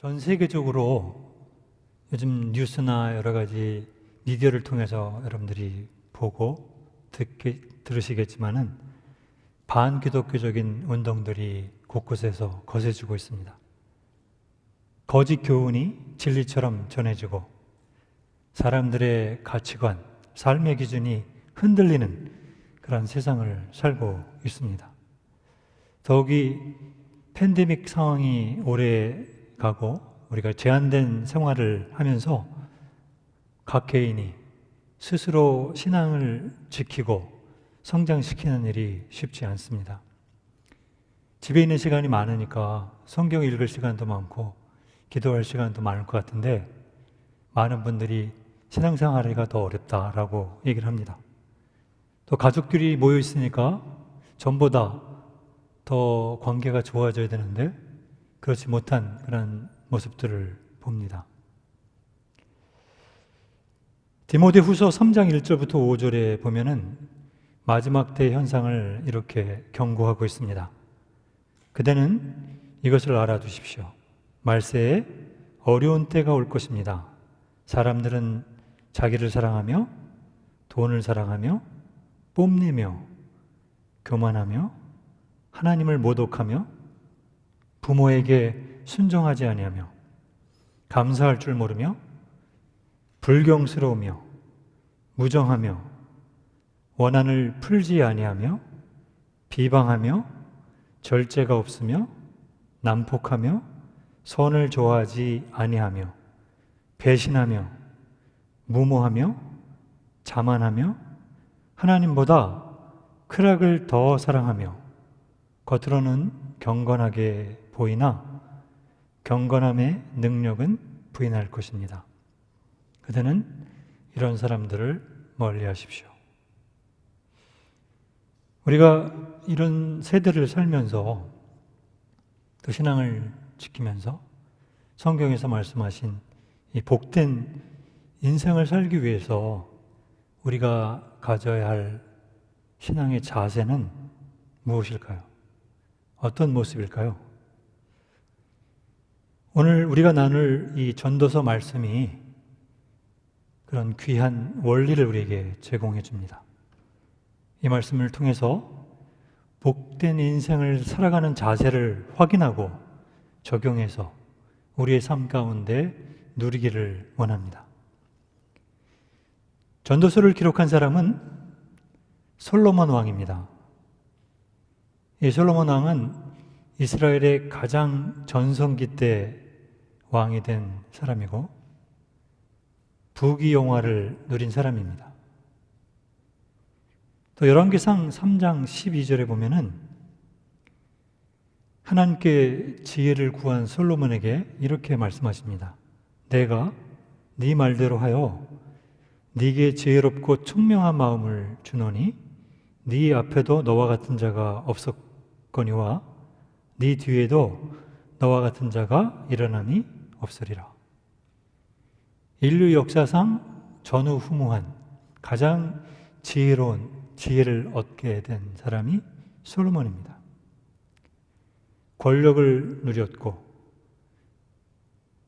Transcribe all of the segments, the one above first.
전 세계적으로 요즘 뉴스나 여러 가지 미디어를 통해서 여러분들이 보고 들으시겠지만은 반기독교적인 운동들이 곳곳에서 거세지고 있습니다. 거짓 교훈이 진리처럼 전해지고 사람들의 가치관, 삶의 기준이 흔들리는 그런 세상을 살고 있습니다. 더욱이 팬데믹 상황이 오래 가고 우리가 제한된 생활을 하면서 각 개인이 스스로 신앙을 지키고 성장시키는 일이 쉽지 않습니다. 집에 있는 시간이 많으니까 성경 읽을 시간도 많고 기도할 시간도 많을 것 같은데 많은 분들이 신앙생활하기가 더 어렵다라고 얘기를 합니다. 또 가족들이 모여 있으니까 전보다 더 관계가 좋아져야 되는데 그렇지 못한 그런 모습들을 봅니다. 디모데후서 3장 1절부터 5절에 보면은 마지막 때 현상을 이렇게 경고하고 있습니다. 그대는 이것을 알아두십시오. 말세에 어려운 때가 올 것입니다. 사람들은 자기를 사랑하며 돈을 사랑하며 뽐내며 교만하며 하나님을 모독하며 부모에게 순종하지 아니하며 감사할 줄 모르며 불경스러우며 무정하며 원한을 풀지 아니하며 비방하며 절제가 없으며 난폭하며 선을 좋아하지 아니하며 배신하며 무모하며 자만하며 하나님보다 쾌락을 더 사랑하며 겉으로는 경건하게 보이나 경건함의 능력은 부인할 것입니다. 그대는 이런 사람들을 멀리하십시오. 우리가 이런 세대를 살면서 또 신앙을 지키면서 성경에서 말씀하신 이 복된 인생을 살기 위해서 우리가 가져야 할 신앙의 자세는 무엇일까요? 어떤 모습일까요? 오늘 우리가 나눌 이 전도서 말씀이 그런 귀한 원리를 우리에게 제공해 줍니다. 이 말씀을 통해서 복된 인생을 살아가는 자세를 확인하고 적용해서 우리의 삶 가운데 누리기를 원합니다. 전도서를 기록한 사람은 솔로몬 왕입니다. 이 솔로몬 왕은 이스라엘의 가장 전성기 때 왕이 된 사람이고 부귀영화를 누린 사람입니다. 또 열왕기상 3장 12절에 보면은 하나님께 지혜를 구한 솔로몬에게 이렇게 말씀하십니다. 내가 네 말대로 하여 네게 지혜롭고 총명한 마음을 주노니 네 앞에도 너와 같은 자가 없었거니와 네 뒤에도 너와 같은 자가 일어남이 없으리라. 인류 역사상 전후후무한 가장 지혜로운 지혜를 얻게 된 사람이 솔로몬입니다. 권력을 누렸고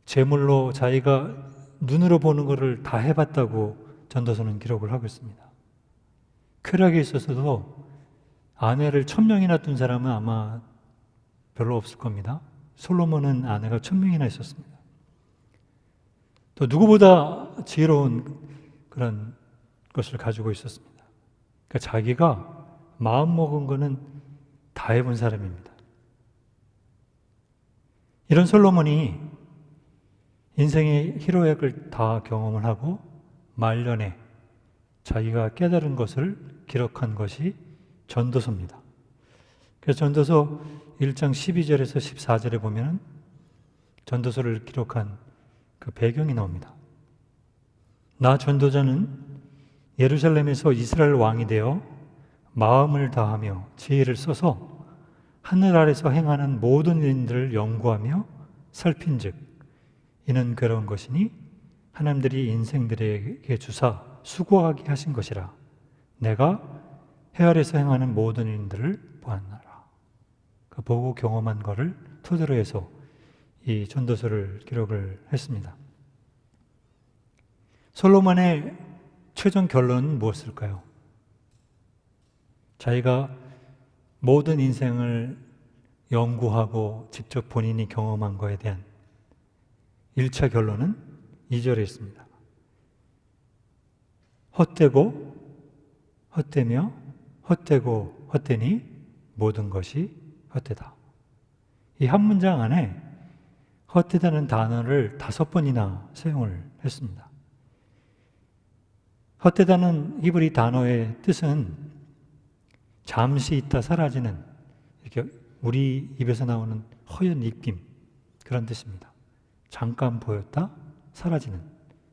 재물로 자기가 눈으로 보는 것을 다 해봤다고 전도서는 기록을 하고 있습니다. 쾌락에 있어서도 아내를 1000명이나 둔 사람은 아마 별로 없을 겁니다. 솔로몬은 아내가 1000명이나 있었습니다. 또 누구보다 지혜로운 그런 것을 가지고 있었습니다. 그러니까 자기가 마음먹은 거는 다 해본 사람입니다. 이런 솔로몬이 인생의 희로애락을 다 경험을 하고 말년에 자기가 깨달은 것을 기록한 것이 전도서입니다. 그래서 전도서 1장 12절에서 14절에 보면 전도서를 기록한 그 배경이 나옵니다. 나 전도자는 예루살렘에서 이스라엘 왕이 되어 마음을 다하며 지혜를 써서 하늘 아래서 행하는 모든 일들을 연구하며 살핀즉 이는 괴로운 것이니 하나님들이 인생들에게 주사 수고하게 하신 것이라. 내가 해 아래서 행하는 모든 일들을 보았노라. 그 보고 경험한 것을 토대로 해서 이 전도서를 기록을 했습니다. 솔로몬의 최종 결론은 무엇일까요? 자기가 모든 인생을 연구하고 직접 본인이 경험한 것에 대한 1차 결론은 2절에 있습니다. 헛되고 헛되며 헛되고 헛되니 모든 것이 헛되다. 이 한 문장 안에 헛되다는 단어를 5번이나 사용을 했습니다. 헛되다는 히브리 단어의 뜻은 잠시 있다 사라지는, 이렇게 우리 입에서 나오는 허연 입김, 그런 뜻입니다. 잠깐 보였다 사라지는,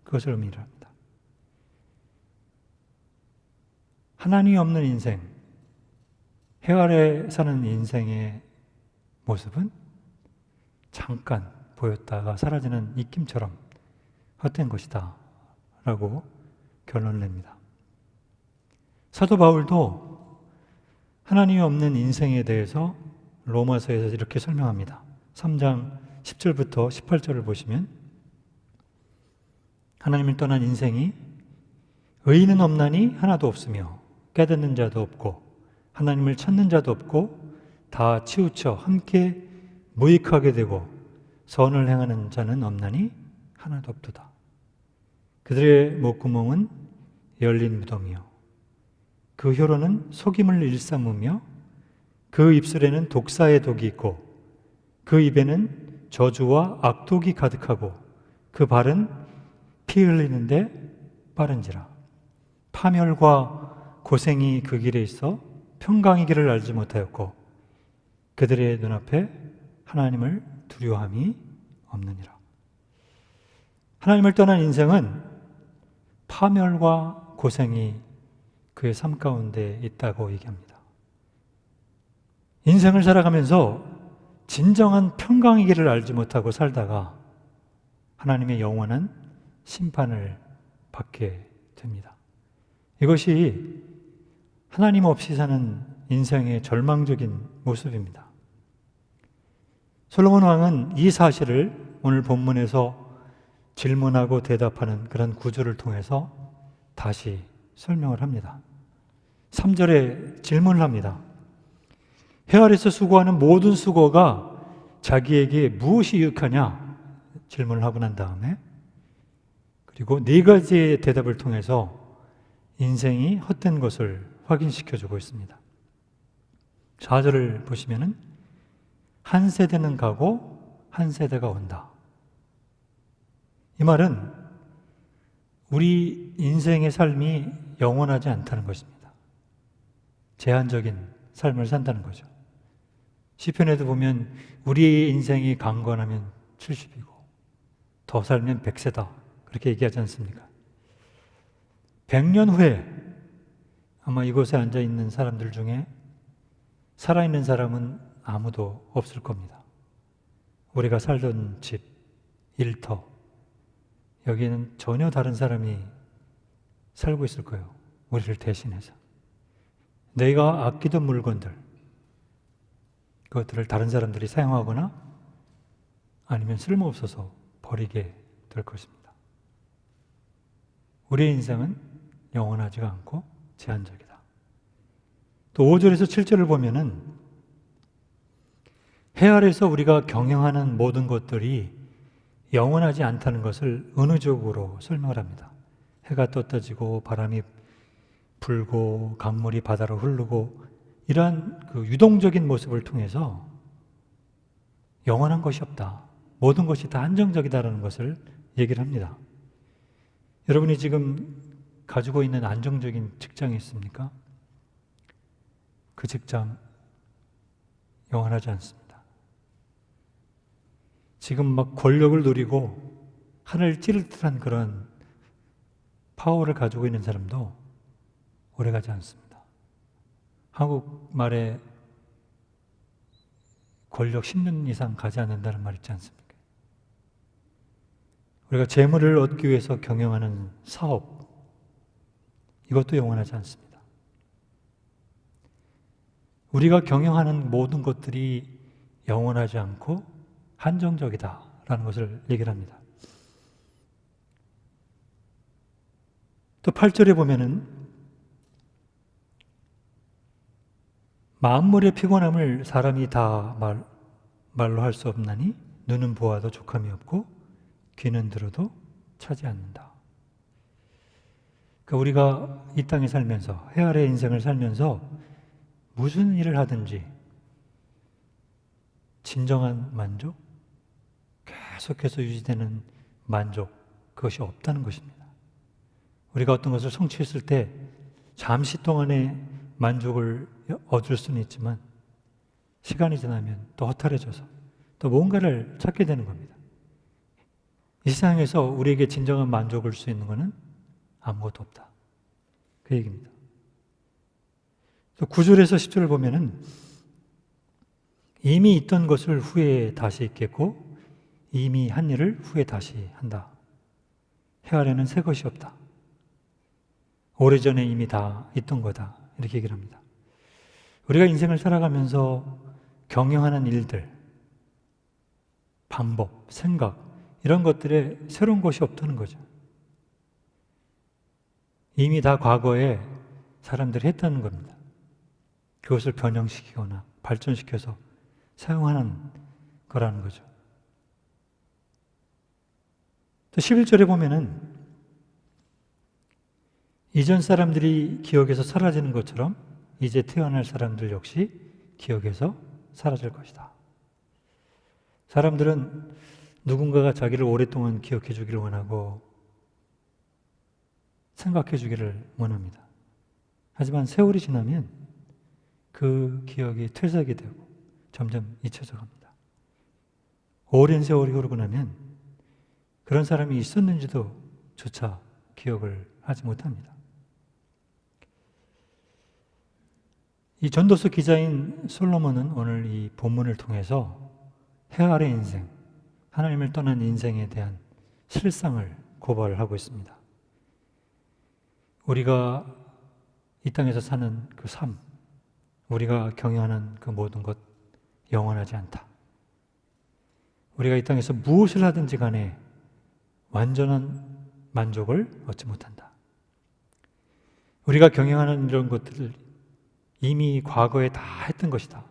그것을 의미를 합니다. 하나님이 없는 인생, 해 아래 사는 인생의 모습은 잠깐 보였다가 사라지는 입김처럼 헛된 것이다 라고 결론을 냅니다. 사도 바울도 하나님이 없는 인생에 대해서 로마서에서 이렇게 설명합니다. 3장 10절부터 18절을 보시면, 하나님을 떠난 인생이 의인은 없나니 하나도 없으며 깨닫는 자도 없고 하나님을 찾는 자도 없고 다 치우쳐 함께 무익하게 되고 선을 행하는 자는 없나니 하나도 없도다. 그들의 목구멍은 열린 무덤이요 그 혀로는 속임을 일삼으며 그 입술에는 독사의 독이 있고 그 입에는 저주와 악독이 가득하고 그 발은 피 흘리는데 빠른지라. 파멸과 고생이 그 길에 있어 평강의 길을 알지 못하였고 그들의 눈앞에 하나님을 두려워함이 없느니라. 하나님을 떠난 인생은 파멸과 고생이 그의 삶 가운데 있다고 얘기합니다. 인생을 살아가면서 진정한 평강의 길을 알지 못하고 살다가 하나님의 영원한 심판을 받게 됩니다. 이것이 하나님 없이 사는 인생의 절망적인 모습입니다. 솔로몬 왕은 이 사실을 오늘 본문에서 질문하고 대답하는 그런 구조를 통해서 다시 설명을 합니다. 3절에 질문을 합니다. 해 아래서 수고하는 모든 수고가 자기에게 무엇이 유익하냐 질문을 하고 난 다음에, 그리고 4가지의 대답을 통해서 인생이 헛된 것을 확인시켜주고 있습니다. 4절을 보시면은 한 세대는 가고 한 세대가 온다. 이 말은 우리 인생의 삶이 영원하지 않다는 것입니다. 제한적인 삶을 산다는 거죠. 시편에도 보면 우리의 인생이 강건하면 70이고 더 살면 100세다 그렇게 얘기하지 않습니까? 100년 후에 아마 이곳에 앉아있는 사람들 중에 살아있는 사람은 아무도 없을 겁니다. 우리가 살던 집, 일터, 여기에는 전혀 다른 사람이 살고 있을 거예요. 우리를 대신해서. 내가 아끼던 물건들, 그것들을 다른 사람들이 사용하거나 아니면 쓸모없어서 버리게 될 것입니다. 우리의 인생은 영원하지가 않고 제한적이다. 또 5절에서 7절을 보면은 해 아래서 우리가 경영하는 모든 것들이 영원하지 않다는 것을 은유적으로 설명을 합니다. 해가 떴다 지고 바람이 불고 강물이 바다로 흐르고 이러한 그 유동적인 모습을 통해서 영원한 것이 없다. 모든 것이 다 한정적이다라는 것을 얘기를 합니다. 여러분이 지금 가지고 있는 안정적인 직장이 있습니까? 그 직장 영원하지 않습니다. 지금 막 권력을 누리고 하늘을 찌를 듯한 그런 파워를 가지고 있는 사람도 오래가지 않습니다. 한국말에 권력 10년 이상 가지 않는다는 말 있지 않습니까? 우리가 재물을 얻기 위해서 경영하는 사업, 이것도 영원하지 않습니다. 우리가 경영하는 모든 것들이 영원하지 않고 한정적이다라는 것을 얘기를 합니다. 또 8절에 보면은 만물의 피곤함을 사람이 다 말로 할 수 없나니 눈은 보아도 족함이 없고 귀는 들어도 차지 않는다. 그러니까 우리가 이 땅에 살면서, 해 아래 인생을 살면서 무슨 일을 하든지 진정한 만족, 계속해서 유지되는 만족, 그것이 없다는 것입니다. 우리가 어떤 것을 성취했을 때 잠시 동안의 만족을 얻을 수는 있지만 시간이 지나면 또 허탈해져서 또 뭔가를 찾게 되는 겁니다. 이 세상에서 우리에게 진정한 만족을 줄 수 있는 것은 아무것도 없다. 그 얘기입니다. 또 9절에서 10절을 보면은 이미 있던 것을 후에 다시 있겠고 이미 한 일을 후에 다시 한다. 해 아래는 새 것이 없다. 오래전에 이미 다 있던 거다. 이렇게 얘기를 합니다. 우리가 인생을 살아가면서 경영하는 일들, 방법, 생각 이런 것들에 새로운 것이 없다는 거죠. 이미 다 과거에 사람들이 했다는 겁니다. 그것을 변형시키거나 발전시켜서 사용하는 거라는 거죠. 또 11절에 보면은 이전 사람들이 기억에서 사라지는 것처럼 이제 태어날 사람들 역시 기억에서 사라질 것이다. 사람들은 누군가가 자기를 오랫동안 기억해 주기를 원하고 생각해 주기를 원합니다. 하지만 세월이 지나면 그 기억이 퇴색이 되고 점점 잊혀져 갑니다. 오랜 세월이 흐르고 나면 그런 사람이 있었는지도 조차 기억을 하지 못합니다. 이 전도서 기자인 솔로몬은 오늘 이 본문을 통해서 해 아래 인생, 하나님을 떠난 인생에 대한 실상을 고발하고 있습니다. 우리가 이 땅에서 사는 그 삶, 우리가 경영하는 그 모든 것 영원하지 않다. 우리가 이 땅에서 무엇을 하든지 간에 완전한 만족을 얻지 못한다. 우리가 경영하는 이런 것들을 이미 과거에 다 했던 것이다.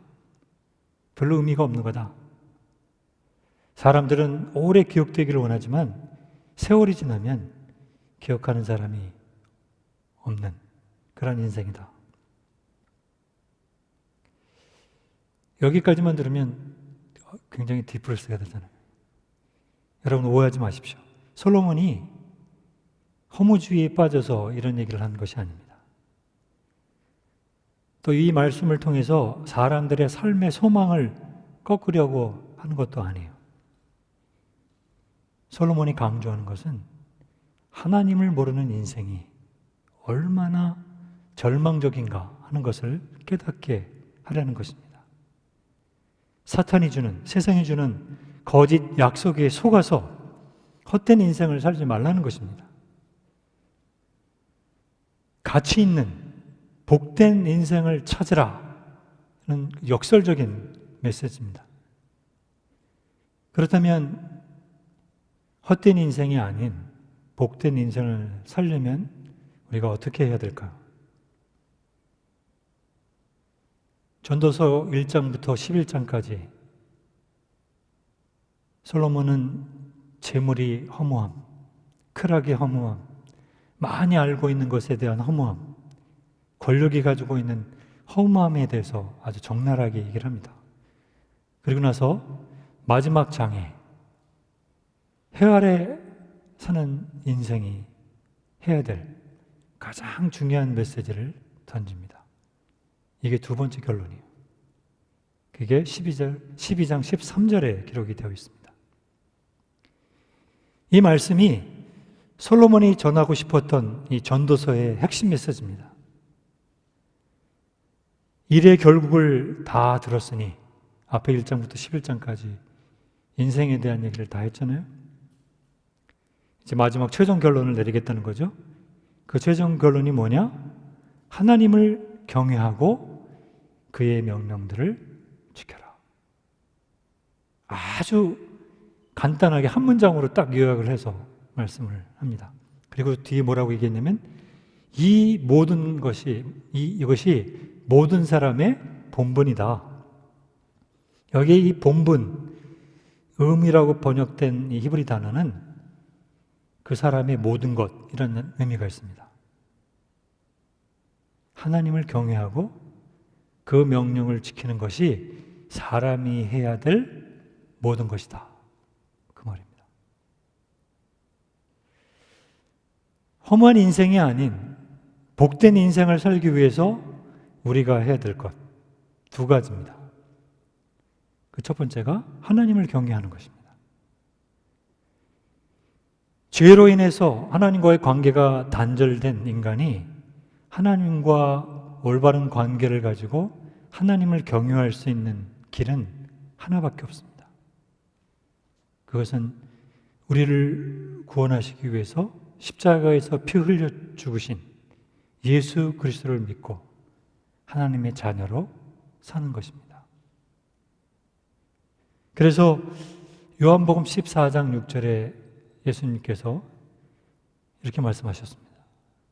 별로 의미가 없는 거다. 사람들은 오래 기억되기를 원하지만 세월이 지나면 기억하는 사람이 없는 그런 인생이다. 여기까지만 들으면 굉장히 디프레스가 되잖아요. 여러분 오해하지 마십시오. 솔로몬이 허무주의에 빠져서 이런 얘기를 한 것이 아닙니다. 또 이 말씀을 통해서 사람들의 삶의 소망을 꺾으려고 하는 것도 아니에요. 솔로몬이 강조하는 것은 하나님을 모르는 인생이 얼마나 절망적인가 하는 것을 깨닫게 하려는 것입니다. 사탄이 주는, 세상이 주는 거짓 약속에 속아서 헛된 인생을 살지 말라는 것입니다. 가치 있는 복된 인생을 찾으라는 역설적인 메시지입니다. 그렇다면 헛된 인생이 아닌 복된 인생을 살려면 우리가 어떻게 해야 될까요? 전도서 1장부터 11장까지 솔로몬은 재물이 허무함, 쾌락의 허무함, 많이 알고 있는 것에 대한 허무함, 권력이 가지고 있는 허무함에 대해서 아주 적나라하게 얘기를 합니다. 그리고 나서 마지막 장에 해 아래 사는 인생이 해야 될 가장 중요한 메시지를 던집니다. 이게 두 번째 결론이에요. 그게 12장 13절에 기록이 되어 있습니다. 이 말씀이 솔로몬이 전하고 싶었던 이 전도서의 핵심 메시지입니다. 일의 결국을 다 들었으니 앞에 1장부터 11장까지 인생에 대한 얘기를 다 했잖아요. 이제 마지막 최종 결론을 내리겠다는 거죠. 그 최종 결론이 뭐냐? 하나님을 경외하고 그의 명령들을 지켜라. 아주 간단하게 한 문장으로 딱 요약을 해서 말씀을 합니다. 그리고 뒤에 뭐라고 얘기했냐면 이 모든 것이 이것이 모든 사람의 본분이다. 여기에 이 본분, 음이라고 번역된 이 히브리 단어는 그 사람의 모든 것 이런 의미가 있습니다. 하나님을 경외하고 그 명령을 지키는 것이 사람이 해야 될 모든 것이다. 그 말입니다. 허무한 인생이 아닌 복된 인생을 살기 위해서 우리가 해야 될 것 두 가지입니다. 그 첫 번째가 하나님을 경외하는 것입니다. 죄로 인해서 하나님과의 관계가 단절된 인간이 하나님과 올바른 관계를 가지고 하나님을 경외할 수 있는 길은 하나밖에 없습니다. 그것은 우리를 구원하시기 위해서 십자가에서 피 흘려 죽으신 예수 그리스도를 믿고 하나님의 자녀로 사는 것입니다. 그래서 요한복음 14장 6절에 예수님께서 이렇게 말씀하셨습니다.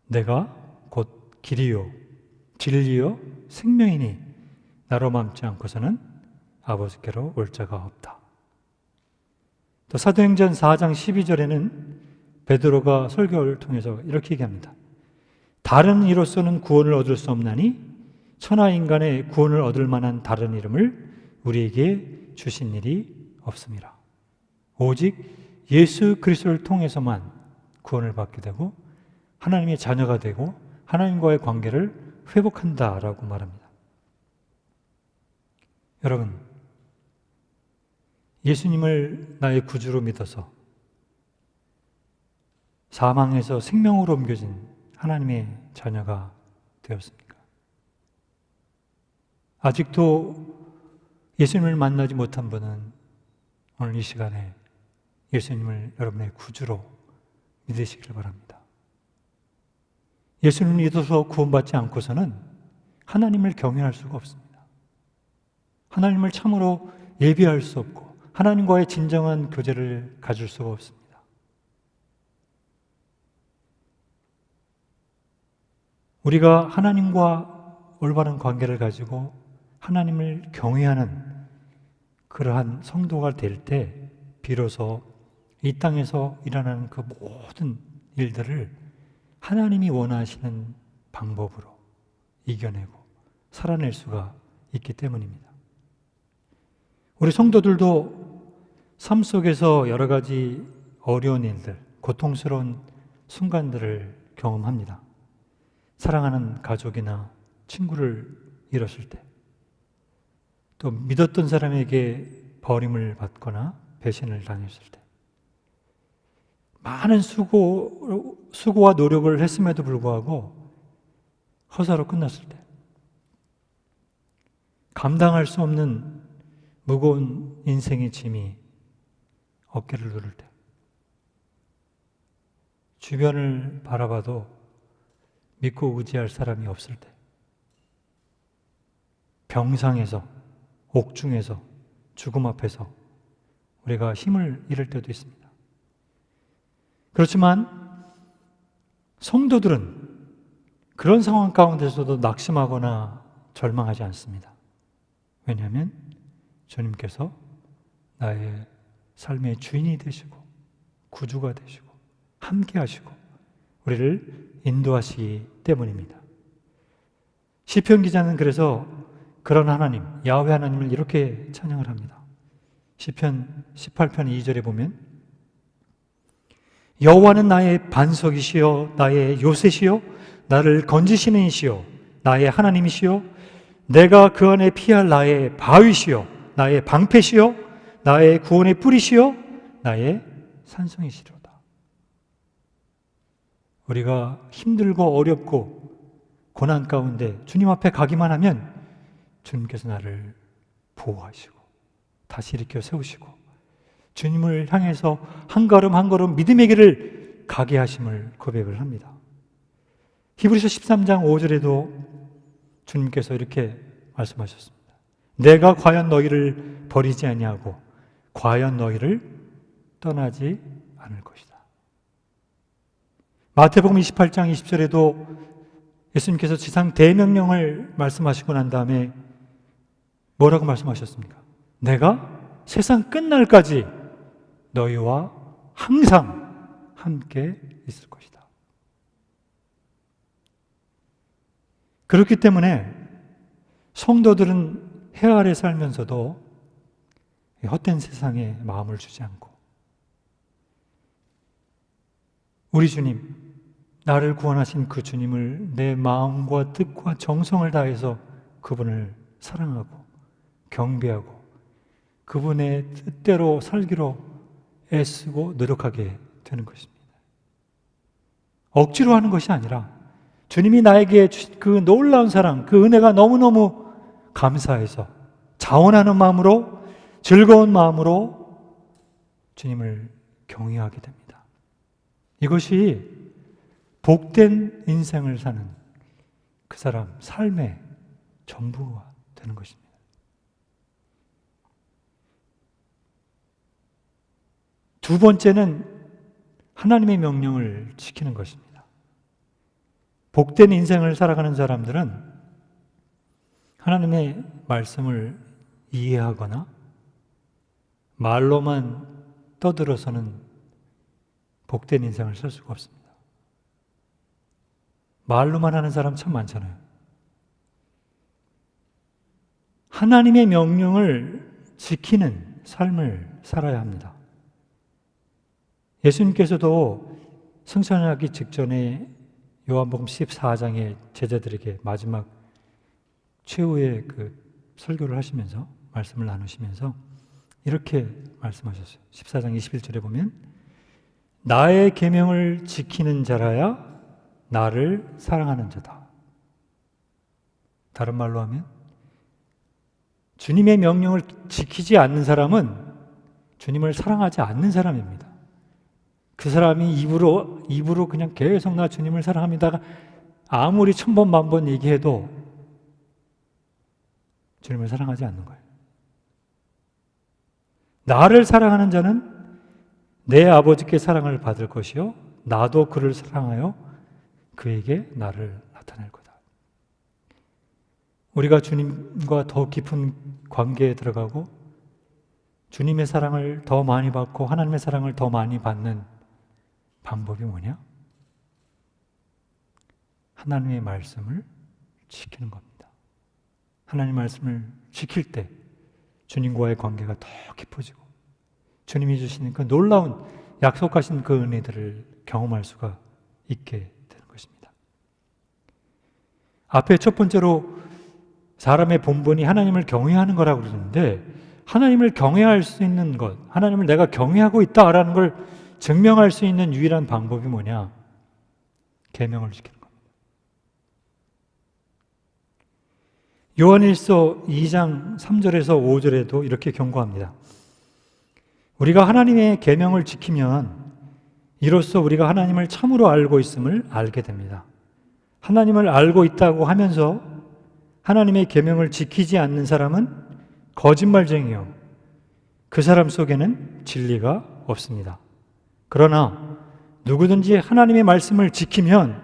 내가 곧 길이요 진리요 생명이니 나로 맘지 않고서는 아버지께로 올 자가 없다. 또 사도행전 4장 12절에는 베드로가 설교를 통해서 이렇게 얘기합니다. 다른 이로서는 구원을 얻을 수 없나니 천하 인간의 구원을 얻을 만한 다른 이름을 우리에게 주신 일이 없음이라. 오직 예수 그리스도를 통해서만 구원을 받게 되고 하나님의 자녀가 되고 하나님과의 관계를 회복한다라고 말합니다. 여러분, 예수님을 나의 구주로 믿어서 사망에서 생명으로 옮겨진 하나님의 자녀가 되었습니까? 아직도 예수님을 만나지 못한 분은 오늘 이 시간에 예수님을 여러분의 구주로 믿으시길 바랍니다. 예수님을 믿어서 구원받지 않고서는 하나님을 경외할 수가 없습니다. 하나님을 참으로 예비할 수 없고 하나님과의 진정한 교제를 가질 수가 없습니다. 우리가 하나님과 올바른 관계를 가지고 하나님을 경외하는 그러한 성도가 될 때 비로소 이 땅에서 일어나는 그 모든 일들을 하나님이 원하시는 방법으로 이겨내고 살아낼 수가 있기 때문입니다. 우리 성도들도 삶 속에서 여러 가지 어려운 일들, 고통스러운 순간들을 경험합니다. 사랑하는 가족이나 친구를 잃었을 때, 또 믿었던 사람에게 버림을 받거나 배신을 당했을 때, 많은 수고와 노력을 했음에도 불구하고 허사로 끝났을 때, 감당할 수 없는 무거운 인생의 짐이 어깨를 누를 때, 주변을 바라봐도 믿고 의지할 사람이 없을 때, 병상에서, 옥중에서, 죽음 앞에서 우리가 힘을 잃을 때도 있습니다. 그렇지만 성도들은 그런 상황 가운데서도 낙심하거나 절망하지 않습니다. 왜냐하면 주님께서 나의 삶의 주인이 되시고 구주가 되시고 함께 하시고 우리를 인도하시기 때문입니다. 시편 기자는 그래서 그런 하나님, 야훼 하나님을 이렇게 찬양을 합니다. 시편 18편 2절에 보면 여호와는 나의 반석이시요 나의 요새시요 나를 건지시는 이시요 나의 하나님이시요 내가 그 안에 피할 나의 바위시요 나의 방패시요 나의 구원의 뿌리시요 나의 산성이시로다. 우리가 힘들고 어렵고 고난 가운데 주님 앞에 가기만 하면 주님께서 나를 보호하시고 다시 일으켜 세우시고 주님을 향해서 한 걸음 한 걸음 믿음의 길을 가게 하심을 고백을 합니다. 히브리서 13장 5절에도 주님께서 이렇게 말씀하셨습니다. 내가 과연 너희를 버리지 아니하고 과연 너희를 떠나지 않을 것이다. 마태복음 28장 20절에도 예수님께서 지상 대명령을 말씀하시고 난 다음에 뭐라고 말씀하셨습니까? 내가 세상 끝날까지 너희와 항상 함께 있을 것이다. 그렇기 때문에 성도들은 해 아래 살면서도 헛된 세상에 마음을 주지 않고 우리 주님, 나를 구원하신 그 주님을 내 마음과 뜻과 정성을 다해서 그분을 사랑하고 경배하고 그분의 뜻대로 살기로 애쓰고 노력하게 되는 것입니다. 억지로 하는 것이 아니라 주님이 나에게 주신 그 놀라운 사랑, 그 은혜가 너무너무 감사해서 자원하는 마음으로, 즐거운 마음으로 주님을 경외하게 됩니다. 이것이 복된 인생을 사는 그 사람 삶의 전부가 되는 것입니다. 두 번째는 하나님의 명령을 지키는 것입니다. 복된 인생을 살아가는 사람들은 하나님의 말씀을 이해하거나 말로만 떠들어서는 복된 인생을 살 수가 없습니다. 말로만 하는 사람 참 많잖아요. 하나님의 명령을 지키는 삶을 살아야 합니다. 예수님께서도 승천하기 직전에 요한복음 14장에 제자들에게 마지막 최후의 그 설교를 하시면서 말씀을 나누시면서 이렇게 말씀하셨어요. 14장 21절에 보면 나의 계명을 지키는 자라야 나를 사랑하는 자다. 다른 말로 하면 주님의 명령을 지키지 않는 사람은 주님을 사랑하지 않는 사람입니다. 그 사람이 입으로 그냥 계속 나 주님을 사랑합니다가 아무리 천번 만번 얘기해도 주님을 사랑하지 않는 거예요. 나를 사랑하는 자는 내 아버지께 사랑을 받을 것이요 나도 그를 사랑하여 그에게 나를 나타낼 거다. 우리가 주님과 더 깊은 관계에 들어가고 주님의 사랑을 더 많이 받고 하나님의 사랑을 더 많이 받는 방법이 뭐냐? 하나님의 말씀을 지키는 겁니다. 하나님의 말씀을 지킬 때 주님과의 관계가 더 깊어지고 주님이 주시는 그 놀라운 약속하신 그 은혜들을 경험할 수가 있게 되는 것입니다. 앞에 첫 번째로 사람의 본분이 하나님을 경외하는 거라고 그러는데 하나님을 경외할 수 있는 것, 하나님을 내가 경외하고 있다라는 걸 증명할 수 있는 유일한 방법이 뭐냐? 계명을 지키는 겁니다. 요한일서 2장 3절에서 5절에도 이렇게 경고합니다. 우리가 하나님의 계명을 지키면 이로써 우리가 하나님을 참으로 알고 있음을 알게 됩니다. 하나님을 알고 있다고 하면서 하나님의 계명을 지키지 않는 사람은 거짓말쟁이요. 그 사람 속에는 진리가 없습니다. 그러나 누구든지 하나님의 말씀을 지키면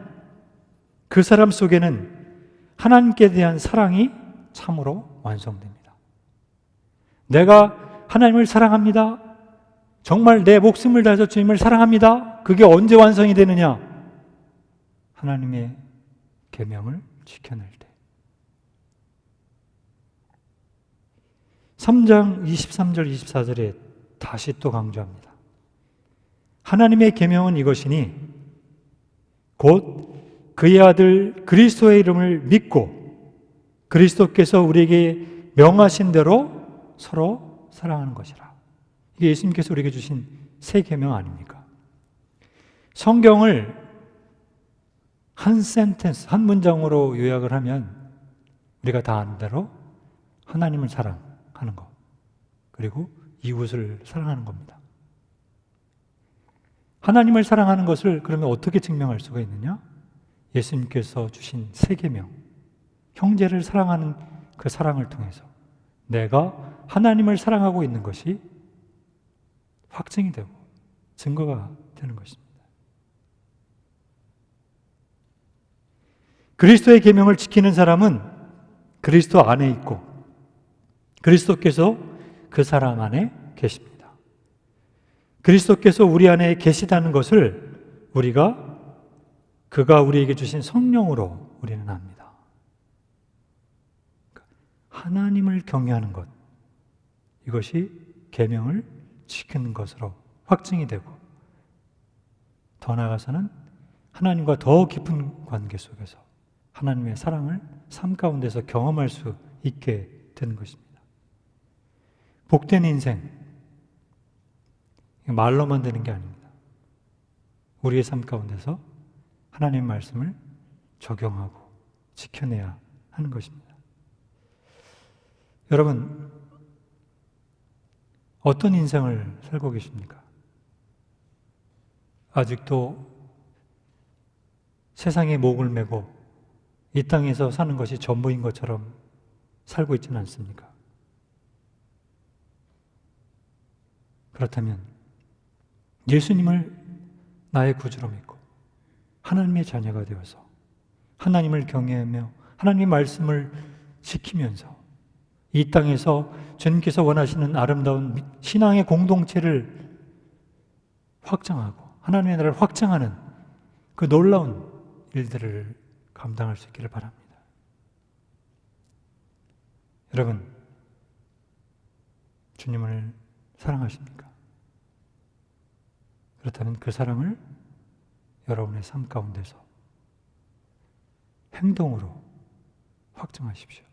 그 사람 속에는 하나님께 대한 사랑이 참으로 완성됩니다. 내가 하나님을 사랑합니다. 정말 내 목숨을 다해서 주님을 사랑합니다. 그게 언제 완성이 되느냐? 하나님의 계명을 지켜낼 때. 3장 23절 24절에 다시 또 강조합니다. 하나님의 계명은 이것이니 곧 그의 아들 그리스도의 이름을 믿고 그리스도께서 우리에게 명하신 대로 서로 사랑하는 것이라. 이게 예수님께서 우리에게 주신 새 계명 아닙니까? 성경을 한 센텐스, 한 문장으로 요약을 하면 우리가 다 아는 대로 하나님을 사랑하는 것, 그리고 이웃을 사랑하는 겁니다. 하나님을 사랑하는 것을 그러면 어떻게 증명할 수가 있느냐? 예수님께서 주신 새 계명, 형제를 사랑하는 그 사랑을 통해서 내가 하나님을 사랑하고 있는 것이 확증이 되고 증거가 되는 것입니다. 그리스도의 계명을 지키는 사람은 그리스도 안에 있고 그리스도께서 그 사람 안에 계십니다. 그리스도께서 우리 안에 계시다는 것을 우리가 그가 우리에게 주신 성령으로 우리는 압니다. 하나님을 경외하는 것, 이것이 계명을 지키는 것으로 확증이 되고 더 나아가서는 하나님과 더 깊은 관계 속에서 하나님의 사랑을 삶 가운데서 경험할 수 있게 되는 것입니다. 복된 인생, 말로만 되는 게 아닙니다. 우리의 삶 가운데서 하나님의 말씀을 적용하고 지켜내야 하는 것입니다. 여러분, 어떤 인생을 살고 계십니까? 아직도 세상에 목을 메고 이 땅에서 사는 것이 전부인 것처럼 살고 있지는 않습니까? 그렇다면 예수님을 나의 구주로 믿고 하나님의 자녀가 되어서 하나님을 경외하며 하나님의 말씀을 지키면서 이 땅에서 주님께서 원하시는 아름다운 신앙의 공동체를 확장하고 하나님의 나라를 확장하는 그 놀라운 일들을 감당할 수 있기를 바랍니다. 여러분, 주님을 사랑하십니까? 그렇다면 그 사랑을 여러분의 삶 가운데서 행동으로 확증하십시오.